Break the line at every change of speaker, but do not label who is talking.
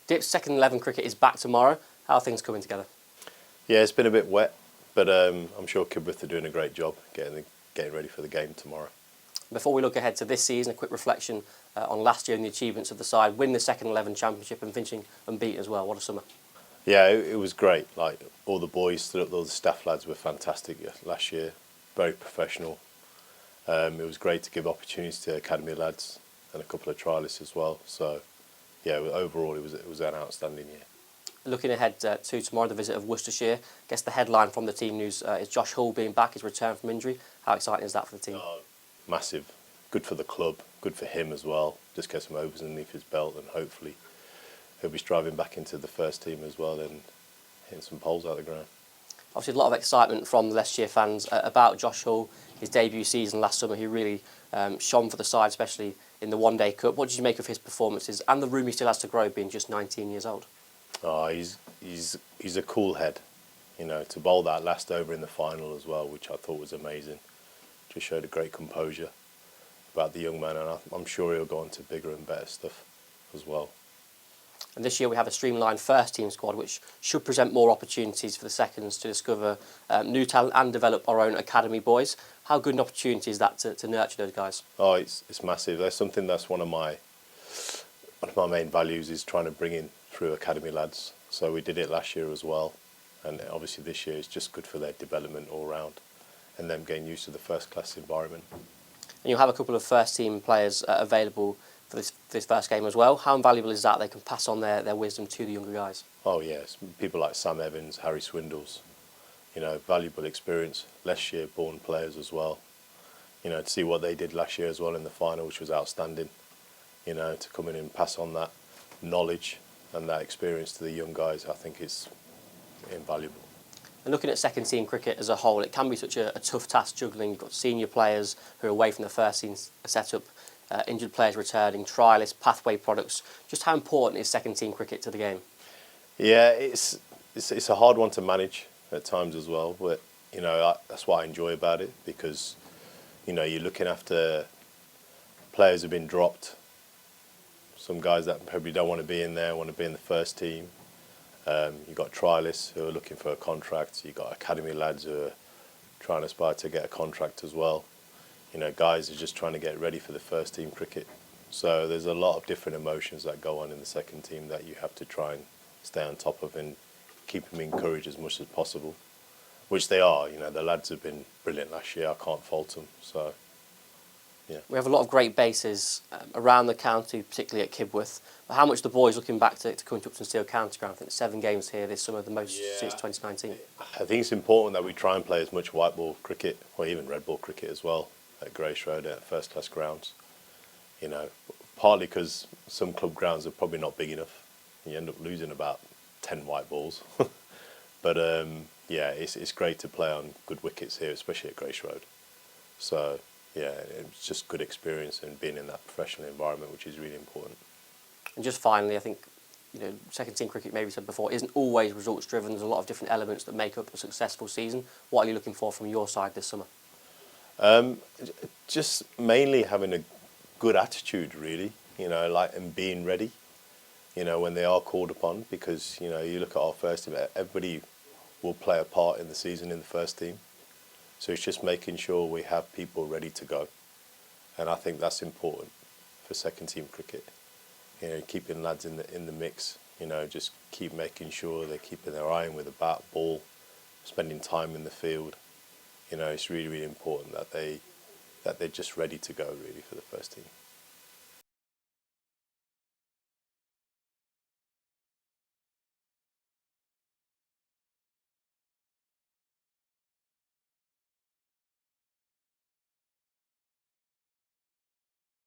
Dips second 11 cricket is back tomorrow. How are things coming together?
Yeah, it's been a bit wet, but I'm sure Kibworth are doing a great job getting ready for the game tomorrow.
Before we look ahead to this season, a quick reflection on last year and the achievements of the side, winning the second 11 championship and finishing unbeaten as well. What a summer.
Yeah, it was great. Like, all the boys stood up, all the staff lads were fantastic last year, very professional. It was great to give opportunities to academy lads and a couple of trialists as well. So, yeah, overall it was an outstanding year.
Looking ahead to tomorrow, the visit of Worcestershire. I guess the headline from the team news is Josh Hull being back, his return from injury. How exciting is that for the team?
Oh, massive. Good for the club, good for him as well. Just get some overs underneath his belt, and hopefully he'll be striving back into the first team as well and hitting some poles out of the ground.
Obviously, a lot of excitement from the Leicestershire fans about Josh Hull. His debut season last summer, he really shone for the side, especially in the One Day Cup. What did you make of his performances and the room he still has to grow, being just 19 years old?
Oh, he's a cool head, you know, to bowl that last over in the final as well, which I thought was amazing. Just showed a great composure about the young man, and I'm sure he'll go on to bigger and better stuff as well.
And this year we have a streamlined first team squad, which should present more opportunities for the seconds to discover new talent and develop our own academy boys. How good an opportunity is that to nurture those guys?
Oh, it's massive. That's something that's one of my main values, is trying to bring in through academy lads. So we did it last year as well, and obviously this year is just good for their development all round and them getting used to the first class environment.
And you'll have a couple of first team players available for this first game as well. How invaluable is that they can pass on their wisdom to the younger guys?
Oh yes, people like Sam Evans, Harry Swindles, you know, valuable experience. Leicestershire born players as well. You know, to see what they did last year as well in the final, which was outstanding. You know, to come in and pass on that knowledge and that experience to the young guys, I think it's invaluable.
And looking at second team cricket as a whole, it can be such a tough task juggling. You've got senior players who are away from the first team setup, injured players returning, trialists, pathway products. Just how important is second team cricket to the game?
Yeah, it's a hard one to manage at times as well, but you know, that's what I enjoy about it, because you know, you're looking after players who've been dropped. Some guys that probably don't want to be in there, want to be in the first team. You've got trialists who are looking for a contract. You've got academy lads who are trying to aspire to get a contract as well. You know, guys are just trying to get ready for the first team cricket. So there's a lot of different emotions that go on in the second team that you have to try and stay on top of and keep them encouraged as much as possible, which they are. You know, the lads have been brilliant last year. I can't fault them. So, yeah.
We have a lot of great bases around the county, particularly at Kibworth. But how much the boys looking back to coming to Upton Steel County Ground? I think 7 games here this summer, the most since 2019.
I think it's important that we try and play as much white ball cricket, or even red ball cricket as well, at Grace Road, at first class grounds. You know, partly because some club grounds are probably not big enough. You end up losing about 10 white balls. But yeah, it's great to play on good wickets here, especially at Grace Road. So yeah, it's just good experience and being in that professional environment, which is really important.
And just finally, I think, you know, second team cricket, maybe said before, isn't always results driven. There's a lot of different elements that make up a successful season. What are you looking for from your side this summer?
Just mainly having a good attitude, really, you know, like, and being ready, you know, when they are called upon, because, you know, you look at our first team, everybody will play a part in the season in the first team. So it's just making sure we have people ready to go. And I think that's important for second team cricket. You know, keeping lads in the mix, you know, just keep making sure they're keeping their eye in with a bat, ball, spending time in the field. You know, it's really, really important that they're just ready to go, really, for the first team.